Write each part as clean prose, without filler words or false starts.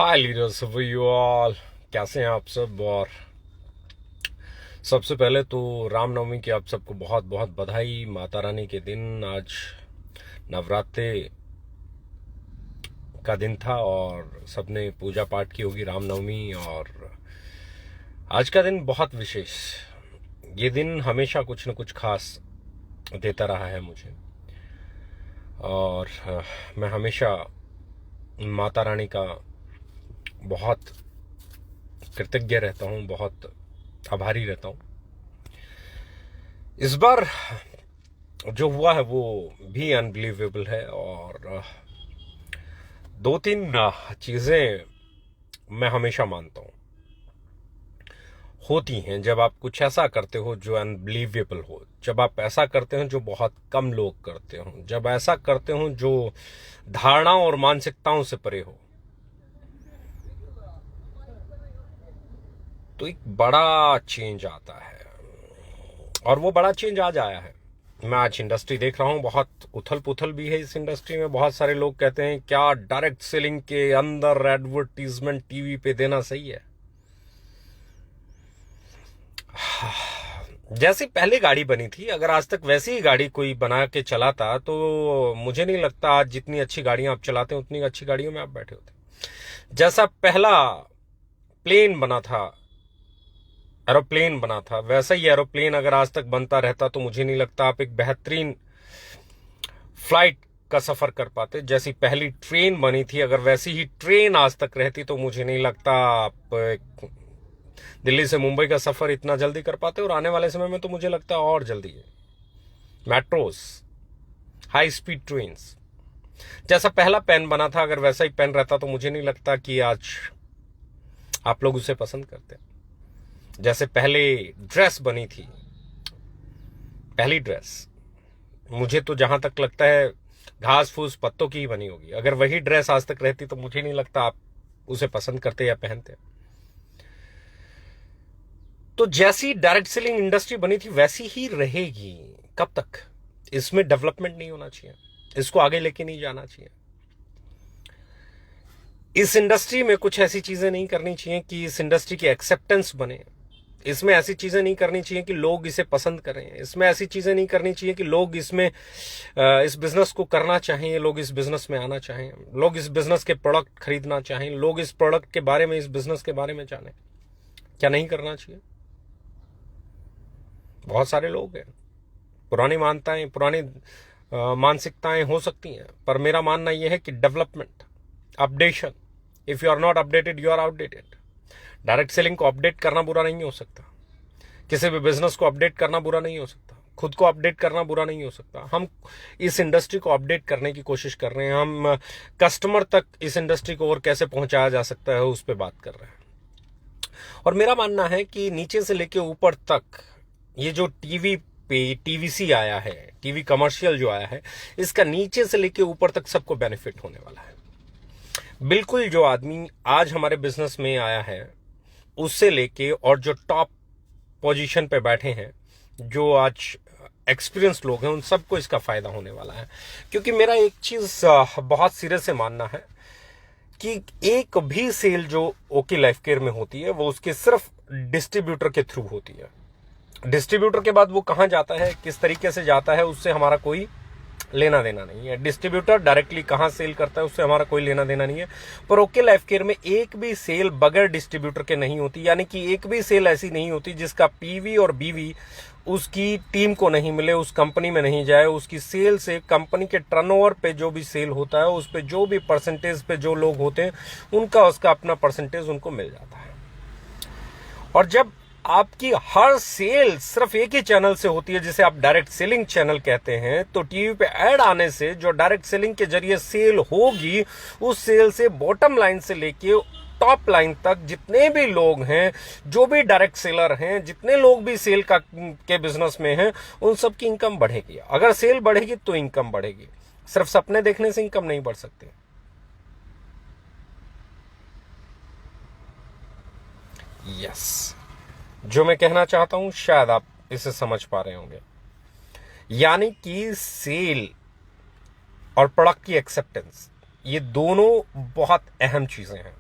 Hi leaders you all, कैसे हैं आप सब। और सबसे पहले तो रामनवमी की आप सबको बहुत बहुत बधाई। माता रानी के दिन आज नवरात्रे का दिन था और सबने पूजा पाठ की होगी रामनवमी। और आज का दिन बहुत विशेष, ये दिन हमेशा कुछ न कुछ खास देता रहा है मुझे। और मैं हमेशा माता रानी का बहुत कृतज्ञ रहता हूँ, बहुत आभारी रहता हूँ। इस बार जो हुआ है वो भी अनबिलीवेबल है। और दो तीन चीजें मैं हमेशा मानता हूँ होती हैं जब आप कुछ ऐसा करते हो जो अनबिलीवेबल हो, जब आप ऐसा करते हो जो बहुत कम लोग करते हो, जब ऐसा करते हो जो धारणाओं और मानसिकताओं से परे हो, तो एक बड़ा चेंज आता है। और वो बड़ा चेंज आज आया है। मैं आज इंडस्ट्री देख रहा हूं, बहुत उथल पुथल भी है इस इंडस्ट्री में। बहुत सारे लोग कहते हैं क्या डायरेक्ट सेलिंग के अंदर एडवर्टीजमेंट टीवी पे देना सही है। जैसी पहले गाड़ी बनी थी, अगर आज तक वैसी ही गाड़ी कोई बना के चलाता तो मुझे नहीं लगता आज जितनी अच्छी गाड़ियां आप चलाते हैं उतनी अच्छी गाड़ियों में आप बैठे होते। जैसा पहला प्लेन बना था, एरोप्लेन बना था, वैसा ही एरोप्लेन अगर आज तक बनता रहता तो मुझे नहीं लगता आप एक बेहतरीन फ्लाइट का सफर कर पाते। जैसी पहली ट्रेन बनी थी, अगर वैसी ही ट्रेन आज तक रहती तो मुझे नहीं लगता आप दिल्ली से मुंबई का सफर इतना जल्दी कर पाते। और आने वाले समय में तो मुझे लगता है और जल्दी है। मेट्रोस, हाई स्पीड ट्रेन्स, जैसा पहला पेन बना था अगर वैसा ही पेन रहता तो मुझे नहीं लगता कि आज आप लोग उसे पसंद करते। जैसे पहले ड्रेस बनी थी, पहली ड्रेस मुझे तो जहां तक लगता है घास फूस पत्तों की ही बनी होगी। अगर वही ड्रेस आज तक रहती तो मुझे नहीं लगता आप उसे पसंद करते या पहनते। तो जैसी डायरेक्ट सेलिंग इंडस्ट्री बनी थी वैसी ही रहेगी। कब तक? इसमें डेवलपमेंट नहीं होना चाहिए, इसको आगे लेके नहीं जाना चाहिए। इस इंडस्ट्री में कुछ ऐसी चीजें नहीं करनी चाहिए कि इस इंडस्ट्री की एक्सेप्टेंस बने। इसमें ऐसी चीजें नहीं करनी चाहिए कि लोग इसे पसंद करें। इसमें ऐसी चीजें नहीं करनी चाहिए कि लोग इसमें इस बिजनेस को करना चाहें, लोग इस बिजनेस में आना चाहें, लोग इस बिजनेस के प्रोडक्ट खरीदना चाहें, लोग इस प्रोडक्ट के बारे में, इस बिजनेस के बारे में जाने। क्या नहीं करना चाहिए? बहुत सारे लोग हैं, पुरानी मान्यताएं, पुरानी मानसिकताएं हो सकती हैं, पर मेरा मानना यह है कि development, updation, if you are not updated you are outdated. Direct selling को अपडेट करना बुरा नहीं हो सकता, किसी भी बिजनेस को अपडेट करना बुरा नहीं हो सकता, खुद को अपडेट करना बुरा नहीं हो सकता। हम इस इंडस्ट्री को अपडेट करने की कोशिश कर रहे हैं। हम कस्टमर तक इस इंडस्ट्री को और कैसे पहुंचाया जा सकता है उस पर बात कर रहे हैं। और मेरा मानना है कि नीचे से लेके ऊपर तक ये जो टीवी पे टीवीसी आया है, टीवी कमर्शियल जो आया है, इसका नीचे से लेके ऊपर तक सबको बेनिफिट होने वाला है। बिल्कुल जो आदमी आज हमारे बिजनेस में आया है उससे लेके और जो टॉप पोजीशन पे बैठे हैं, जो आज एक्सपीरियंस लोग हैं, उन सबको इसका फायदा होने वाला है। क्योंकि मेरा एक चीज बहुत सिरे से मानना है कि एक भी सेल जो ओके लाइफ केयर में होती है वो उसके सिर्फ डिस्ट्रीब्यूटर के थ्रू होती है। डिस्ट्रीब्यूटर के बाद वो कहां जाता है, किस तरीके से जाता है, उससे हमारा कोई लेना देना नहीं है। डिस्ट्रीब्यूटर डायरेक्टली कहां सेल करता है उससे हमारा कोई लेना देना नहीं है। पर ओके लाइफ केयर में एक भी सेल बगैर डिस्ट्रीब्यूटर के नहीं होती, यानी कि एक भी सेल ऐसी नहीं होती जिसका पीवी और बीवी उसकी टीम को नहीं मिले, उस कंपनी में नहीं जाए। उसकी सेल से कंपनी के टर्नओवर पे जो भी सेल होता है उस पे जो भी परसेंटेज पे जो लोग होते हैं उनका उसका अपना परसेंटेज उनको मिल जाता है। और जब आपकी हर सेल सिर्फ एक ही चैनल से होती है जिसे आप डायरेक्ट सेलिंग चैनल कहते हैं, तो टीवी पे ऐड आने से जो डायरेक्ट सेलिंग के जरिए सेल होगी, उस सेल से बॉटम लाइन से लेके टॉप लाइन तक जितने भी लोग हैं, जो भी डायरेक्ट सेलर हैं, जितने लोग भी सेल के बिजनेस में हैं, उन सबकी इनकम बढ़ेगी। अगर सेल बढ़ेगी तो इनकम बढ़ेगी। सिर्फ सपने देखने से इनकम नहीं बढ़ सकती। यस, जो मैं कहना चाहता हूं शायद आप इसे समझ पा रहे होंगे। यानी कि सेल और प्रोडक्ट की एक्सेप्टेंस, ये दोनों बहुत अहम चीजें हैं।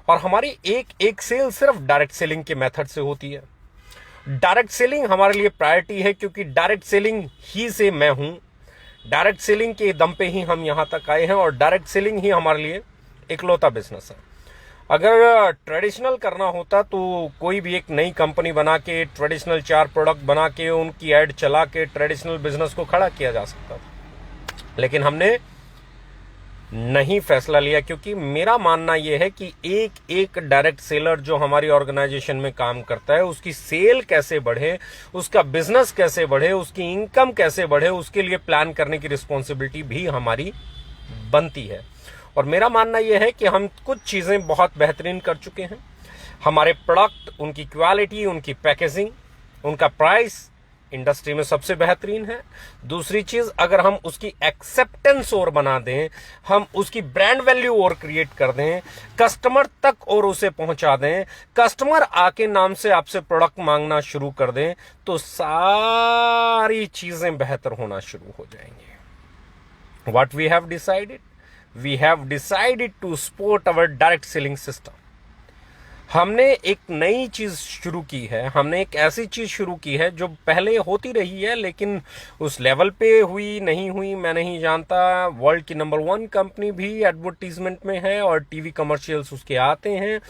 और हमारी एक एक सेल सिर्फ डायरेक्ट सेलिंग के मेथड से होती है। डायरेक्ट सेलिंग हमारे लिए प्रायोरिटी है, क्योंकि डायरेक्ट सेलिंग ही से मैं हूं, डायरेक्ट सेलिंग के दम पे ही हम यहां तक आए हैं, और डायरेक्ट सेलिंग ही हमारे लिए इकलौता बिजनेस है। अगर ट्रेडिशनल करना होता तो कोई भी एक नई कंपनी बना के ट्रेडिशनल 4 प्रोडक्ट बना के उनकी एड चला के ट्रेडिशनल बिजनेस को खड़ा किया जा सकता था, लेकिन हमने नहीं फैसला लिया, क्योंकि मेरा मानना यह है कि एक एक डायरेक्ट सेलर जो हमारी ऑर्गेनाइजेशन में काम करता है, उसकी सेल कैसे बढ़े, उसका बिजनेस कैसे बढ़े, उसकी इनकम कैसे बढ़े, उसके लिए प्लान करने की रिस्पॉन्सिबिलिटी भी हमारी बनती है। और मेरा मानना यह है कि हम कुछ चीजें बहुत बेहतरीन कर चुके हैं। हमारे प्रोडक्ट, उनकी क्वालिटी, उनकी पैकेजिंग, उनका प्राइस इंडस्ट्री में सबसे बेहतरीन है। दूसरी चीज, अगर हम उसकी एक्सेप्टेंस और बना दें, हम उसकी ब्रांड वैल्यू और क्रिएट कर दें, कस्टमर तक और उसे पहुंचा दें, कस्टमर आके नाम से आपसे प्रोडक्ट मांगना शुरू कर दें, तो सारी चीजें बेहतर होना शुरू हो जाएंगी। What we have decided, we have decided to support our direct selling system. हमने एक नई चीज शुरू की है, हमने एक ऐसी चीज शुरू की है जो पहले होती रही है, लेकिन उस लेवल पे हुई नहीं हुई मैं नहीं जानता। वर्ल्ड की नंबर 1 कंपनी भी एडवर्टीजमेंट में है और टीवी कमर्शियल्स उसके आते हैं,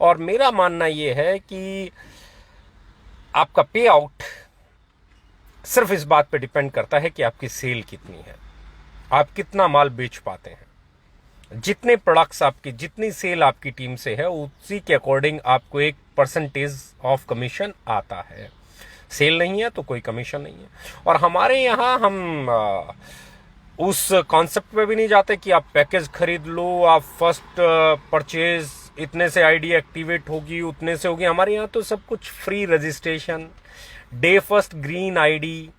और मेरा मानना यह है कि आपका पे आउट सिर्फ इस बात पे डिपेंड करता है कि आपकी सेल कितनी है, आप कितना माल बेच पाते हैं। जितने प्रोडक्ट्स आपकी, जितनी सेल आपकी टीम से है, उसी के अकॉर्डिंग आपको एक परसेंटेज ऑफ कमीशन आता है। सेल नहीं है तो कोई कमीशन नहीं है। और हमारे यहाँ हम उस कॉन्सेप्ट पे भी नहीं जाते कि आप पैकेज खरीद लो, आप फर्स्ट परचेज इतने से आईडी एक्टिवेट होगी, उतने से होगी। हमारे यहाँ तो सब कुछ free registration, day first green ID,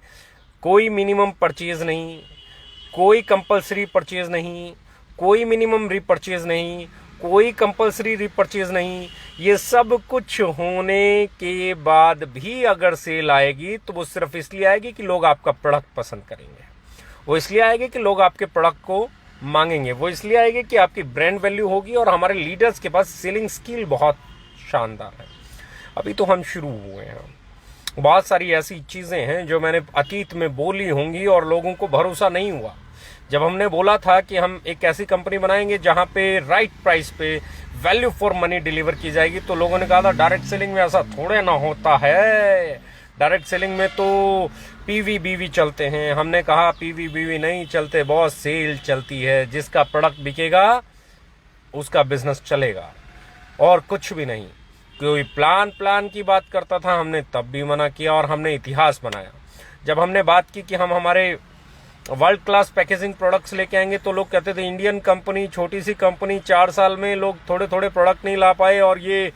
कोई मिनिमम परचेज नहीं, कोई कंपल्सरी परचेज नहीं, कोई मिनिमम रीपरचेज नहीं, कोई कंपल्सरी रीपरचेज नहीं। ये सब कुछ होने के बाद भी अगर सेल आएगी तो वो सिर्फ इसलिए आएगी कि लोग आपका प्रोडक्ट पसंद करेंगे, वो इसलिए आएगी कि लोग आपके प्रोडक्ट को मांगेंगे, वो इसलिए आएगी कि आपकी ब्रांड वैल्यू होगी। और हमारे लीडर्स के पास सेलिंग स्किल बहुत शानदार है। अभी तो हम शुरू हुए हैं, बहुत सारी ऐसी चीजें हैं जो मैंने अतीत में बोली होंगी और लोगों को भरोसा नहीं हुआ। जब हमने बोला था कि हम एक ऐसी कंपनी बनाएंगे जहां पे राइट प्राइस पे वैल्यू फॉर मनी डिलीवर की जाएगी, तो लोगों ने कहा था डायरेक्ट सेलिंग में ऐसा थोड़े ना होता है, डायरेक्ट सेलिंग में तो पीवी बीवी चलते हैं। हमने कहा पीवी बीवी नहीं चलते बॉस, सेल चलती है। जिसका प्रोडक्ट बिकेगा उसका बिजनेस चलेगा, और कुछ भी नहीं। कोई प्लान की बात करता था, हमने तब भी मना किया और हमने इतिहास बनाया। जब हमने बात की कि हम हमारे वर्ल्ड क्लास पैकेजिंग प्रोडक्ट्स लेके आएंगे, तो लोग कहते थे इंडियन कंपनी, छोटी सी कंपनी, 4 साल में लोग थोड़े थोड़े प्रोडक्ट नहीं ला पाए और ये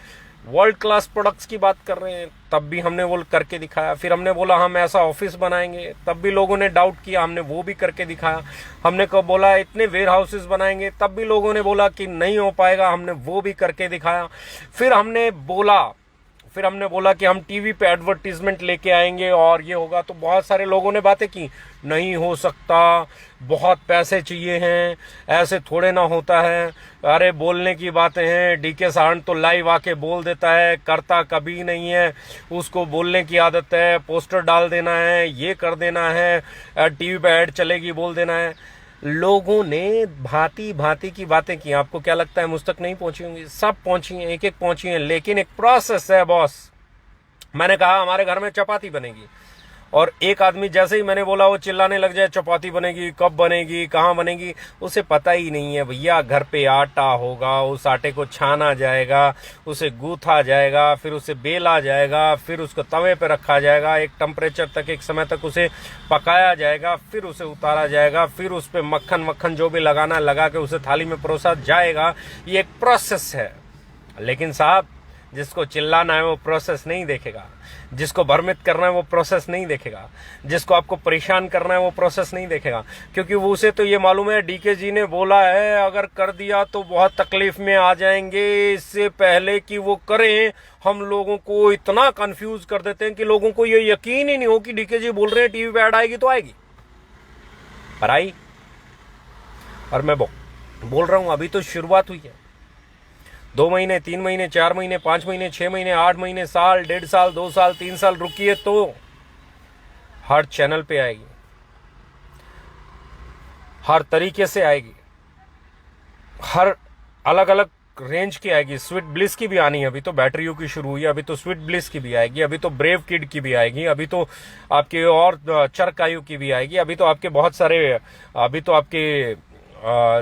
वर्ल्ड क्लास प्रोडक्ट्स की बात कर रहे हैं। तब भी हमने वो करके दिखाया। फिर हमने बोला हम ऐसा ऑफिस बनाएंगे, तब भी लोगों ने डाउट किया, हमने वो भी करके दिखाया। हमने कब बोला इतने वेयर हाउसेस बनाएंगे, तब भी लोगों ने बोला कि नहीं हो पाएगा, हमने वो भी करके दिखाया। फिर हमने बोला कि हम टीवी पे एडवर्टीजमेंट लेके आएंगे और ये होगा, तो बहुत सारे लोगों ने बातें की, नहीं हो सकता, बहुत पैसे चाहिए हैं, ऐसे थोड़े ना होता है, अरे बोलने की बातें हैं, डीके साहन तो लाइव आके बोल देता है, करता कभी नहीं है, उसको बोलने की आदत है, पोस्टर डाल देना है, ये कर देना है, टीवी पे ऐड चलेगी बोल देना है। लोगों ने भांति भांति की बातें की। आपको क्या लगता है मुझ तक नहीं पहुंची होंगी? सब पहुंची हैं, एक एक पहुंची हैं, लेकिन एक प्रोसेस है बॉस। मैंने कहा हमारे घर में चपाती बनेगी, और एक आदमी जैसे ही मैंने बोला वो चिल्लाने लग जाए, चपाती बनेगी, कब बनेगी, कहाँ बनेगी। उसे पता ही नहीं है भैया, घर पे आटा होगा, उस आटे को छाना जाएगा, उसे गूथा जाएगा, फिर उसे बेला जाएगा, फिर उसको तवे पे रखा जाएगा, एक टेम्परेचर तक, एक समय तक उसे पकाया जाएगा, फिर उसे उतारा जाएगा, फिर उस पे मक्खन जो भी लगाना लगा के उसे थाली में परोसा जाएगा। ये एक प्रोसेस है। लेकिन साहब, जिसको चिल्लाना है वो प्रोसेस नहीं देखेगा, जिसको भ्रमित करना है वो प्रोसेस नहीं देखेगा, जिसको आपको परेशान करना है वो प्रोसेस नहीं देखेगा, क्योंकि वो उसे तो ये मालूम है डीके जी ने बोला है अगर कर दिया तो बहुत तकलीफ में आ जाएंगे। इससे पहले कि वो करें, हम लोगों को इतना कंफ्यूज कर देते हैं कि लोगों को ये यकीन ही नहीं हो कि डीके जी बोल रहे हैं टीवी पे ऐड आएगी तो आएगी, पर आई। और मैं बोल रहा हूं अभी तो शुरुआत हुई है। 2 महीने, 3 महीने, 4 महीने, 5 महीने, 6 महीने, 8 महीने, साल, 1.5 साल, 2 साल, 3 साल रुकिए तो हर चैनल पे आएगी, हर तरीके से आएगी, हर अलग अलग रेंज की आएगी। स्वीट ब्लिस की भी आनी है, अभी तो बैटरियों की शुरू हुई है, अभी तो स्वीट ब्लिस की भी आएगी, अभी तो ब्रेव किड की भी आएगी, अभी तो आपके और चरकायु की भी आएगी, अभी तो आपके बहुत सारे, अभी तो आपके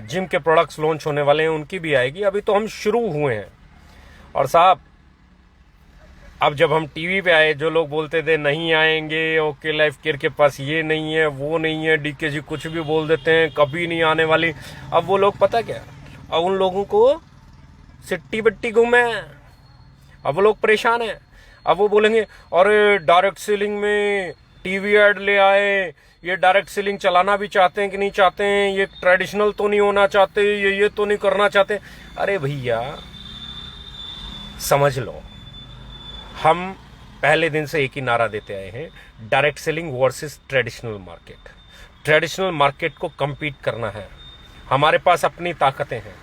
जिम के प्रोडक्ट्स लॉन्च होने वाले हैं, उनकी भी आएगी। अभी तो हम शुरू हुए हैं। और साहब, अब जब हम टीवी पे आए, जो लोग बोलते थे नहीं आएंगे, ओके लाइफ केयर के पास ये नहीं है, वो नहीं है, डीके कुछ भी बोल देते हैं, कभी नहीं आने वाली। अब वो लोग पता क्या, अब उन लोगों को सिट्टी बट्टी घूमे, अब वो लोग परेशान हैं। अब वो बोलेंगे अरे डायरेक्ट सेलिंग में टीवी ऐड ले आए, ये डायरेक्ट सेलिंग चलाना भी चाहते हैं कि नहीं चाहते हैं, ये ट्रेडिशनल तो नहीं होना चाहते, ये तो नहीं करना चाहते। अरे भैया समझ लो, हम पहले दिन से एक ही नारा देते आए हैं, direct selling versus traditional market. Traditional market को compete करना है। हमारे पास अपनी ताकतें हैं,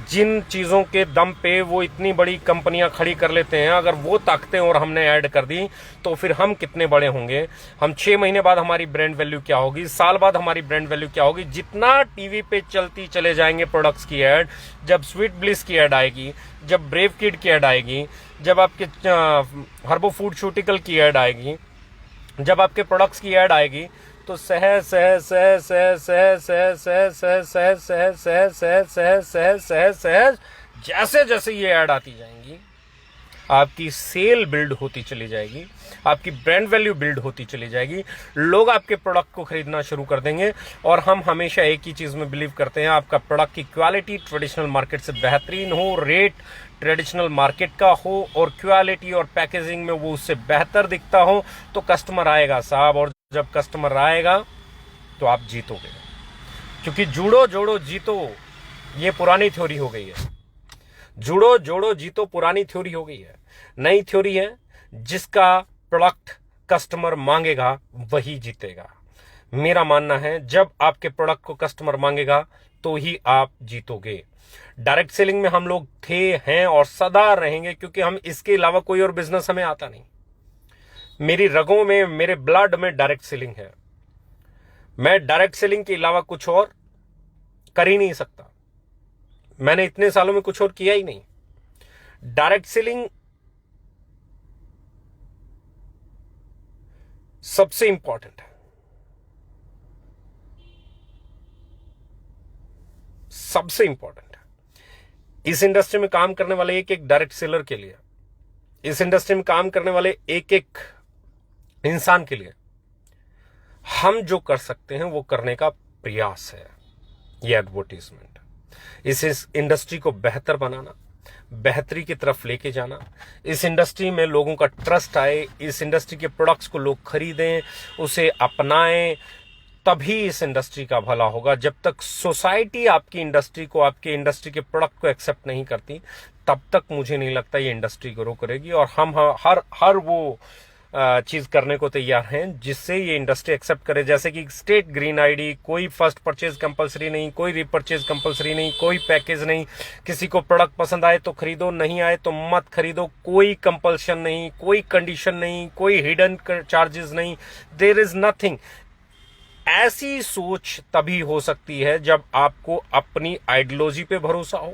जिन चीज़ों के दम पे वो इतनी बड़ी कंपनियां खड़ी कर लेते हैं, अगर वो ताकतें और हमने ऐड कर दी तो फिर हम कितने बड़े होंगे। हम 6 महीने बाद हमारी ब्रांड वैल्यू क्या होगी, साल बाद हमारी ब्रांड वैल्यू क्या होगी। जितना टीवी पे चलती चले जाएंगे प्रोडक्ट्स की ऐड, जब स्वीट ब्लिस की ऐड आएगी, जब ब्रेव किड की ऐड आएगी, जब आपके हर्बो फूडस्यूटिकल की ऐड आएगी, जब आपके प्रोडक्ट्स की ऐड आएगी, तो सहज सहज सहज सहज सहज सहज सहज सहज सहज सहज सहज सहज सहज सहज सहज जैसे जैसे ये ऐड आती जाएंगी, आपकी सेल बिल्ड होती चली जाएगी, आपकी ब्रांड वैल्यू बिल्ड होती चली जाएगी, लोग आपके प्रोडक्ट को खरीदना शुरू कर देंगे। और हम हमेशा एक ही चीज में बिलीव करते हैं, आपका प्रोडक्ट की क्वालिटी ट्रेडिशनल मार्केट से बेहतरीन हो, रेट ट्रेडिशनल मार्केट का हो, और क्वालिटी और पैकेजिंग में वो उससे बेहतर दिखता हो, तो कस्टमर आएगा साहब। और जब कस्टमर आएगा तो आप जीतोगे, क्योंकि जुड़ो जोड़ो जीतो ये पुरानी थ्योरी हो गई है। जुड़ो जोड़ो जीतो पुरानी थ्योरी हो गई है। नई थ्योरी है, जिसका प्रोडक्ट कस्टमर मांगेगा वही जीतेगा। मेरा मानना है, जब आपके प्रोडक्ट को कस्टमर मांगेगा तो ही आप जीतोगे। डायरेक्ट सेलिंग में हम लोग थे, हैं और सदा रहेंगे, क्योंकि हम इसके अलावा कोई और बिजनेस हमें आता नहीं। मेरी रगों में, मेरे ब्लड में डायरेक्ट सेलिंग है। मैं डायरेक्ट सेलिंग के अलावा कुछ और कर ही नहीं सकता। मैंने इतने सालों में कुछ और किया ही नहीं। डायरेक्ट सेलिंग सबसे इंपॉर्टेंट है, सबसे इंपॉर्टेंट है। इस इंडस्ट्री में काम करने वाले एक एक डायरेक्ट सेलर के लिए, इस इंडस्ट्री में काम करने वाले एक एक इंसान के लिए, हम जो कर सकते हैं वो करने का प्रयास है। ये एडवर्टीजमेंट, इस इंडस्ट्री को बेहतर बनाना, बेहतरी की तरफ लेके जाना, इस इंडस्ट्री में लोगों का ट्रस्ट आए, इस इंडस्ट्री के प्रोडक्ट्स को लोग खरीदें, उसे अपनाएं, तभी इस इंडस्ट्री का भला होगा। जब तक सोसाइटी आपकी इंडस्ट्री को, आपके इंडस्ट्री के प्रोडक्ट को एक्सेप्ट नहीं करती, तब तक मुझे नहीं लगता ये इंडस्ट्री ग्रो करेगी। और हम हर वो चीज करने को तैयार हैं जिससे ये इंडस्ट्री एक्सेप्ट करे। जैसे कि स्टेट ग्रीन आईडी, कोई फर्स्ट परचेज कंपलसरी नहीं, कोई रिपर्चेज कंपलसरी नहीं, कोई पैकेज नहीं। किसी को प्रोडक्ट पसंद आए तो खरीदो, नहीं आए तो मत खरीदो, कोई कंपल्शन नहीं, कोई कंडीशन नहीं, कोई हिडन चार्जेस नहीं, देयर इज नथिंग। ऐसी सोच तभी हो सकती है जब आपको अपनी आइडियोलॉजी पे भरोसा हो।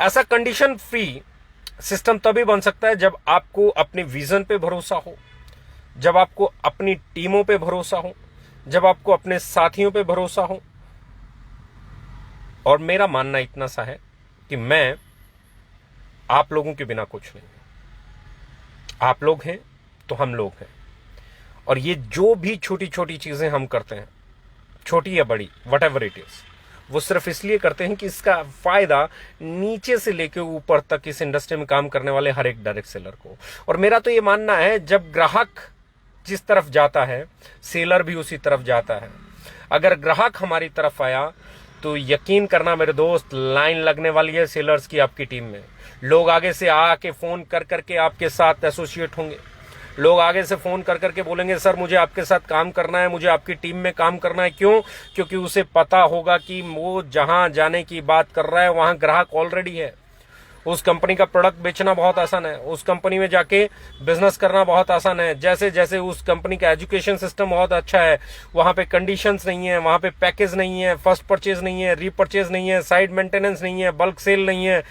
ऐसा कंडीशन फ्री सिस्टम तभी बन सकता है जब आपको अपने विजन पे भरोसा हो, जब आपको अपनी टीमों पे भरोसा हो, जब आपको अपने साथियों पे भरोसा हो। और मेरा मानना इतना सा है कि मैं आप लोगों के बिना कुछ नहीं हूं। आप लोग हैं तो हम लोग हैं। और ये जो भी छोटी छोटी चीजें हम करते हैं, छोटी या बड़ी, वट एवर इट इज, वो सिर्फ इसलिए करते हैं कि इसका फायदा नीचे से लेकर ऊपर तक इस इंडस्ट्री में काम करने वाले हर एक डायरेक्ट सेलर को। और मेरा तो ये मानना है, जब ग्राहक जिस तरफ जाता है, सेलर भी उसी तरफ जाता है। अगर ग्राहक हमारी तरफ आया तो यकीन करना मेरे दोस्त, लाइन लगने वाली है सेलर्स की आपकी टीम में। लोग आगे से आके फोन कर करके आपके साथ एसोसिएट होंगे। लोग आगे से फोन कर करके बोलेंगे सर मुझे आपके साथ काम करना है, मुझे आपकी टीम में काम करना है। क्यों? क्योंकि उसे पता होगा कि वो जहां जाने की बात कर रहा है वहां ग्राहक ऑलरेडी है। उस कंपनी का प्रोडक्ट बेचना बहुत आसान है, उस कंपनी में जाके बिजनेस करना बहुत आसान है। जैसे जैसे उस कंपनी का एजुकेशन सिस्टम बहुत अच्छा है, वहां पे कंडीशंस नहीं है, वहां पे पैकेज नहीं है, फर्स्ट परचेज नहीं है, रीपरचेज नहीं है, साइड मेंटेनेंस नहीं है, बल्क सेल नहीं है,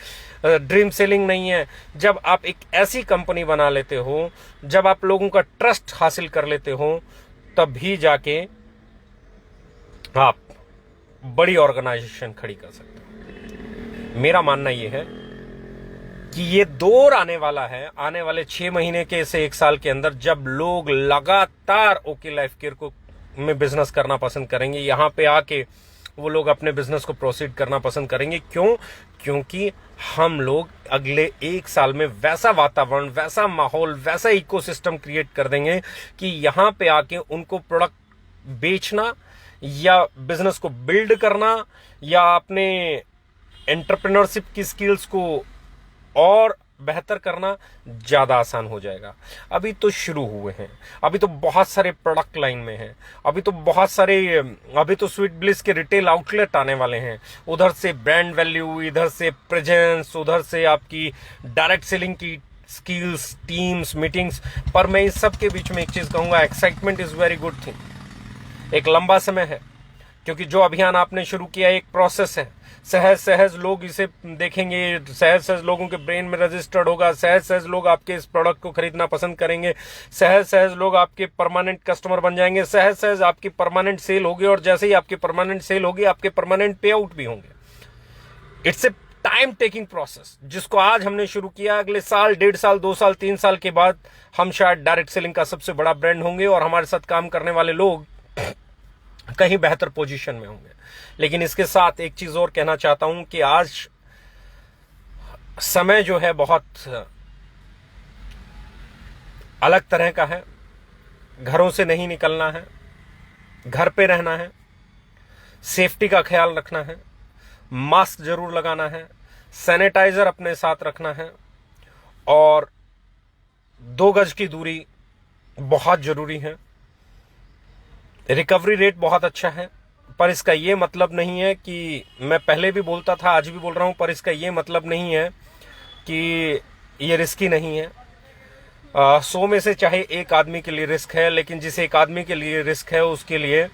ड्रीम सेलिंग नहीं है। जब आप एक ऐसी कंपनी बना लेते हो, जब आप लोगों का ट्रस्ट हासिल कर लेते हो, तब भी जाके आप बड़ी ऑर्गेनाइजेशन खड़ी कर सकते हो। मेरा मानना यह है कि ये दौर आने वाला है, आने वाले 6 महीने के से 1 साल के अंदर, जब लोग लगातार ओके लाइफ केयर को में बिजनेस करना पसंद करेंगे। यहां पे आके वो लोग अपने बिजनेस को प्रोसीड करना पसंद करेंगे। क्यों? क्योंकि हम लोग अगले 1 साल में वैसा वातावरण, वैसा माहौल, वैसा इकोसिस्टम क्रिएट कर देंगे कि यहां पे आके उनको प्रोडक्ट बेचना या बिजनेस को बिल्ड करना या अपने एंटरप्रेन्योरशिप की स्किल्स को और बेहतर करना ज्यादा आसान हो जाएगा। अभी तो शुरू हुए हैं, अभी तो बहुत सारे प्रोडक्ट लाइन में हैं, अभी तो स्वीट ब्लिस के रिटेल आउटलेट आने वाले हैं। उधर से ब्रांड वैल्यू, इधर से प्रेजेंस, उधर से आपकी डायरेक्ट सेलिंग की स्किल्स, टीम्स, मीटिंग्स। पर मैं इस सब के बीच में एक चीज कहूंगा, excitement is very good thing. एक लंबा समय है, क्योंकि जो अभियान आपने शुरू किया एक प्रोसेस है। सहज सहज लोग इसे देखेंगे, सहज सहज लोगों के ब्रेन में रजिस्टर्ड होगा, सहज सहज लोग आपके इस प्रोडक्ट को खरीदना पसंद करेंगे, सहज सहज लोग आपके परमानेंट कस्टमर बन जाएंगे, सहज सहज आपकी परमानेंट सेल होगी, और जैसे ही आपकी परमानेंट सेल होगी आपके परमानेंट पे आउट भी होंगे। It's a time taking process, जिसको आज हमने शुरू किया, अगले साल, 1.5 साल, 2 साल, 3 साल के बाद हम शायद डायरेक्ट सेलिंग का सबसे बड़ा ब्रांड होंगे और हमारे साथ काम करने वाले लोग कहीं बेहतर पोजीशन में होंगे। लेकिन इसके साथ एक चीज और कहना चाहता हूं कि आज समय जो है बहुत अलग तरह का है। घरों से नहीं निकलना है, घर पे रहना है, सेफ्टी का ख्याल रखना है, मास्क जरूर लगाना है, सैनिटाइजर अपने साथ रखना है, और 2 गज की दूरी बहुत जरूरी है। रिकवरी रेट बहुत अच्छा है, पर इसका यह मतलब नहीं है कि, मैं पहले भी बोलता था, आज भी बोल रहा हूं, पर इसका यह मतलब नहीं है कि ये रिस्की नहीं है। 100 में से चाहे 1 आदमी के लिए रिस्क है, लेकिन जिस 1 आदमी के लिए रिस्क है उसके लिए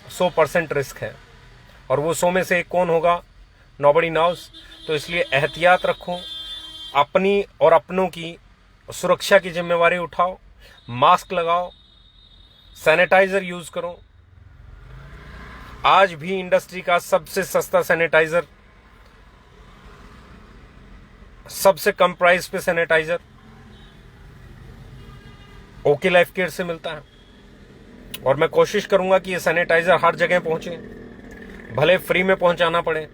100% रिस्क है, और वो 100 में से 1 कौन होगा, नोबडी नोस। तो इसलिए एहतियात रखो, अपनी और अपनों की सुरक्षा की जिम्मेवारी उठाओ, मास्क लगाओ, सैनिटाइजर यूज करो। आज भी इंडस्ट्री का सबसे सस्ता सैनिटाइजर, सबसे कम प्राइस पे सैनिटाइजर ओके लाइफ केयर से मिलता है, और मैं कोशिश करूंगा कि ये सैनिटाइजर हर जगह पहुंचे, भले फ्री में पहुंचाना पड़े।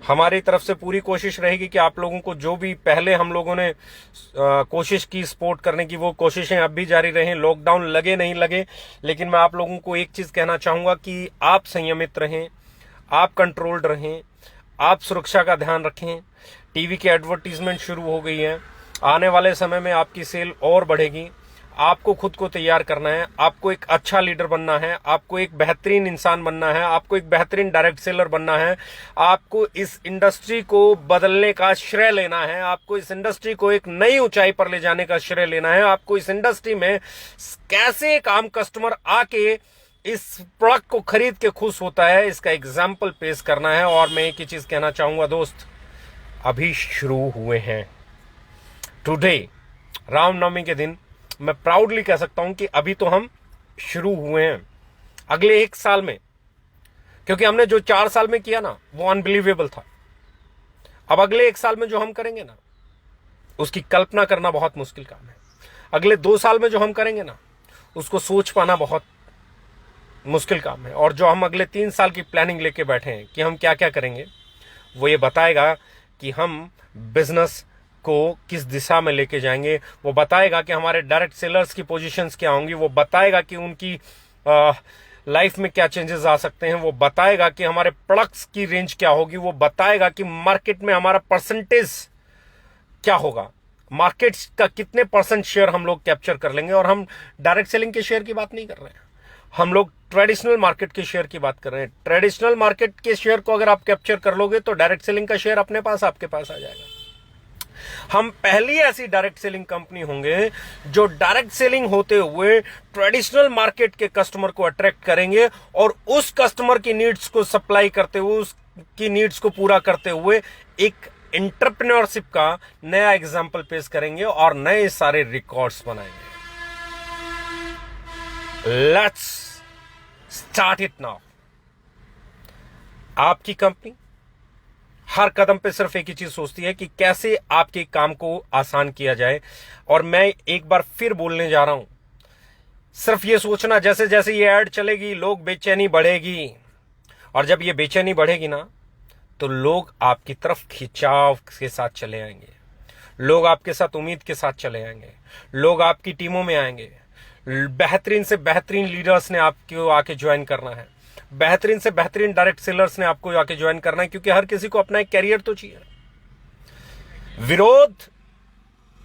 हमारी तरफ से पूरी कोशिश रहेगी कि आप लोगों को, जो भी पहले हम लोगों ने कोशिश की सपोर्ट करने की, वो कोशिशें अब भी जारी रहें। लॉकडाउन लगे नहीं लगे, लेकिन मैं आप लोगों को एक चीज कहना चाहूंगा कि आप संयमित रहें, आप कंट्रोल्ड रहें, आप सुरक्षा का ध्यान रखें। टीवी की एडवर्टीजमेंट शुरू हो गई है, आने वाले समय में आपकी सेल और बढ़ेगी। आपको खुद को तैयार करना है, आपको एक अच्छा लीडर बनना है, आपको एक बेहतरीन इंसान बनना है, आपको एक बेहतरीन डायरेक्ट सेलर बनना है, आपको इस इंडस्ट्री को बदलने का श्रेय लेना है, आपको इस इंडस्ट्री को एक नई ऊंचाई पर ले जाने का श्रेय लेना है, आपको इस इंडस्ट्री में कैसे एक आम कस्टमर आके इस प्रोडक्ट को खरीद के खुश होता है, इसका एग्जाम्पल पेश करना है। और मैं एक ही चीज कहना चाहूंगा दोस्त, अभी शुरू हुए हैं। टुडे, रामनवमी के दिन, मैं प्राउडली कह सकता हूं कि अभी तो हम शुरू हुए हैं। अगले 1 साल में, क्योंकि हमने जो 4 साल में किया ना, वो अनबिलीवेबल था। अब अगले 1 साल में जो हम करेंगे ना, उसकी कल्पना करना बहुत मुश्किल काम है। अगले 2 साल में जो हम करेंगे ना, उसको सोच पाना बहुत मुश्किल काम है। और जो हम अगले 3 साल की प्लानिंग लेके बैठे हैं कि हम क्या क्या करेंगे, वो ये बताएगा कि हम बिजनेस को किस दिशा में लेके जाएंगे, वो बताएगा कि हमारे डायरेक्ट सेलर्स की पोजीशंस क्या होंगी, वो बताएगा कि उनकी लाइफ में क्या चेंजेस आ सकते हैं, वो बताएगा कि हमारे प्रोडक्ट्स की रेंज क्या होगी, वो बताएगा कि मार्केट में हमारा परसेंटेज क्या होगा, मार्केट का कितने % शेयर हम लोग कैप्चर कर लेंगे। और हम डायरेक्ट सेलिंग के शेयर की बात नहीं कर रहे हैं, हम लोग ट्रेडिशनल मार्केट के शेयर की बात कर रहे हैं। ट्रेडिशनल मार्केट के शेयर को अगर आप कैप्चर कर लोगे तो डायरेक्ट सेलिंग का शेयर अपने पास आपके पास आ जाएगा। हम पहली ऐसी डायरेक्ट सेलिंग कंपनी होंगे जो डायरेक्ट सेलिंग होते हुए ट्रेडिशनल मार्केट के कस्टमर को अट्रैक्ट करेंगे और उस कस्टमर की नीड्स को सप्लाई करते हुए, उसकी नीड्स को पूरा करते हुए एक एंटरप्रेन्योरशिप का नया एग्जाम्पल पेश करेंगे और नए सारे रिकॉर्ड्स बनाएंगे। Let's start it now. आपकी कंपनी हर कदम पे सिर्फ एक ही चीज सोचती है कि कैसे आपके काम को आसान किया जाए। और मैं एक बार फिर बोलने जा रहा हूं, सिर्फ ये सोचना जैसे जैसे ये ऐड चलेगी लोग बेचैनी बढ़ेगी, और जब ये बेचैनी बढ़ेगी ना तो लोग आपकी तरफ खिंचाव के साथ चले आएंगे, लोग आपके साथ उम्मीद के साथ चले आएंगे, लोग आपकी टीमों में आएंगे। बेहतरीन से बेहतरीन लीडर्स ने आपको आके ज्वाइन करना है, बेहतरीन से बेहतरीन डायरेक्ट सेलर्स ने आपको आके ज्वाइन करना है, क्योंकि हर किसी को अपना एक कैरियर तो चाहिए। विरोध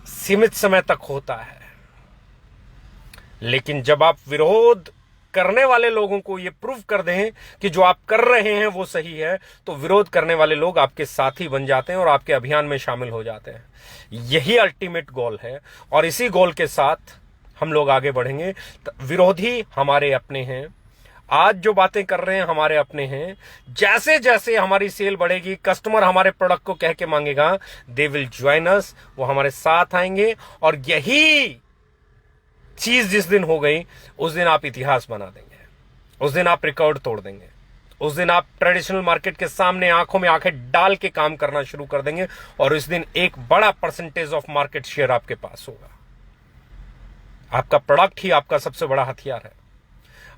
सीमित समय तक होता है, लेकिन जब आप विरोध करने वाले लोगों को यह प्रूव कर दें कि जो आप कर रहे हैं वो सही है, तो विरोध करने वाले लोग आपके साथी बन जाते हैं और आपके अभियान में शामिल हो जाते हैं। यही अल्टीमेट गोल है और इसी गोल के साथ हम लोग आगे बढ़ेंगे। विरोधी हमारे अपने हैं, आज जो बातें कर रहे हैं हमारे अपने हैं। जैसे जैसे हमारी सेल बढ़ेगी, कस्टमर हमारे प्रोडक्ट को कह के मांगेगा, दे विल ज्वाइन अस, वो हमारे साथ आएंगे। और यही चीज जिस दिन हो गई उस दिन आप इतिहास बना देंगे, उस दिन आप रिकॉर्ड तोड़ देंगे, उस दिन आप ट्रेडिशनल मार्केट के सामने आंखों में आंखें डाल के काम करना शुरू कर देंगे और इस दिन एक बड़ा परसेंटेज ऑफ मार्केट शेयर आपके पास होगा। आपका प्रोडक्ट ही आपका सबसे बड़ा हथियार है,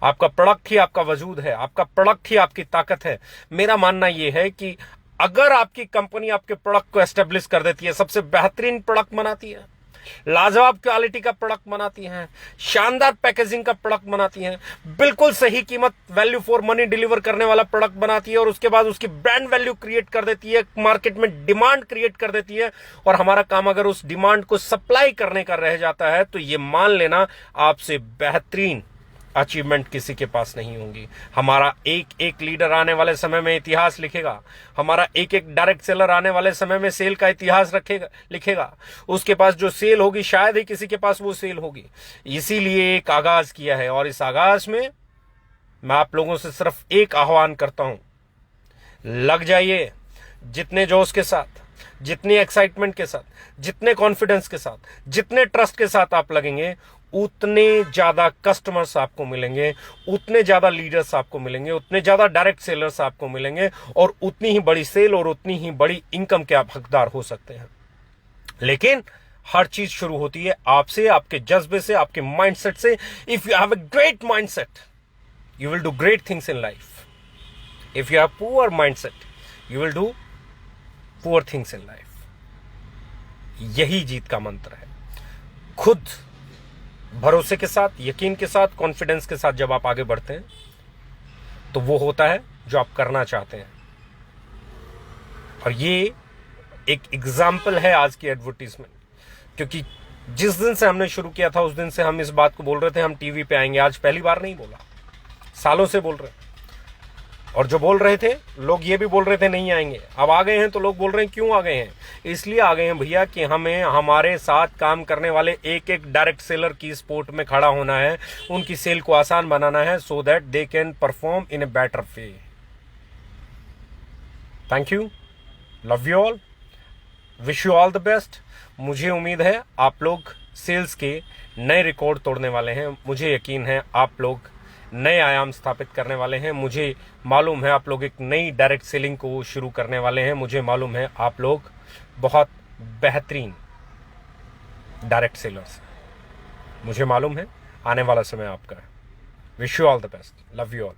आपका प्रोडक्ट ही आपका वजूद है, आपका प्रोडक्ट ही आपकी ताकत है। मेरा मानना यह है कि अगर आपकी कंपनी आपके प्रोडक्ट को एस्टेब्लिश कर देती है, सबसे बेहतरीन प्रोडक्ट बनाती है, लाजवाब क्वालिटी का प्रोडक्ट बनाती हैं, शानदार पैकेजिंग का प्रोडक्ट बनाती हैं, बिल्कुल सही कीमत वैल्यू फॉर मनी डिलीवर करने वाला प्रोडक्ट बनाती है और उसके बाद उसकी ब्रांड वैल्यू क्रिएट कर देती है, मार्केट में डिमांड क्रिएट कर देती है, और हमारा काम अगर उस डिमांड को सप्लाई करने का रह जाता है तो ये मान लेना आपसे बेहतरीन अचीवमेंट किसी के पास नहीं होंगी। हमारा एक एक लीडर आने वाले समय में इतिहास लिखेगा, हमारा एक एक डायरेक्ट सेलर आने वाले समय में सेल का इतिहास लिखेगा। उसके पास जो सेल होगी शायद ही किसी के पास वो सेल होगी। इसीलिए एक आगाज किया है और इस आगाज में मैं आप लोगों से सिर्फ एक आह्वान करता हूं, लग जाइए। जितने जोश के साथ, जितनी एक्साइटमेंट के साथ, जितने कॉन्फिडेंस के साथ, जितने ट्रस्ट के साथ आप लगेंगे, उतने ज्यादा कस्टमर्स आपको मिलेंगे, उतने ज्यादा लीडर्स आपको मिलेंगे, उतने ज्यादा डायरेक्ट सेलर्स आपको मिलेंगे और उतनी ही बड़ी सेल और उतनी ही बड़ी इनकम के आप हकदार हो सकते हैं। लेकिन हर चीज शुरू होती है आपसे, आपके जज्बे से, आपके माइंडसेट से। If you have a great mindset, you will do great things in life. If you have poor mindset, you will do poor things in life. यही जीत का मंत्र है। खुद भरोसे के साथ, यकीन के साथ, कॉन्फिडेंस के साथ जब आप आगे बढ़ते हैं तो वो होता है जो आप करना चाहते हैं। और ये एक एग्जाम्पल है आज की एडवर्टीजमेंट, क्योंकि जिस दिन से हमने शुरू किया था उस दिन से हम इस बात को बोल रहे थे हम टीवी पे आएंगे। आज पहली बार नहीं बोला, सालों से बोल रहे हैं। और जो बोल रहे थे लोग ये भी बोल रहे थे नहीं आएंगे, अब आ गए हैं तो लोग बोल रहे हैं क्यों आ गए हैं? इसलिए आ गए हैं भैया कि हमें हमारे साथ काम करने वाले एक एक डायरेक्ट सेलर की सपोर्ट में खड़ा होना है, उनकी सेल को आसान बनाना है, so that they can perform in a better way. Thank you, love you all, wish you all the best. मुझे उम्मीद है आप लोग सेल्स के नए रिकॉर्ड तोड़ने वाले हैं, मुझे यकीन है आप लोग नए आयाम स्थापित करने वाले हैं। मुझे मालूम है आप लोग एक नई डायरेक्ट सेलिंग को शुरू करने वाले हैं। मुझे मालूम है आप लोग बहुत बेहतरीन डायरेक्ट सेलर्स हैं। मुझे मालूम है आने वाला समय आपका है। Wish you all the best, love you all.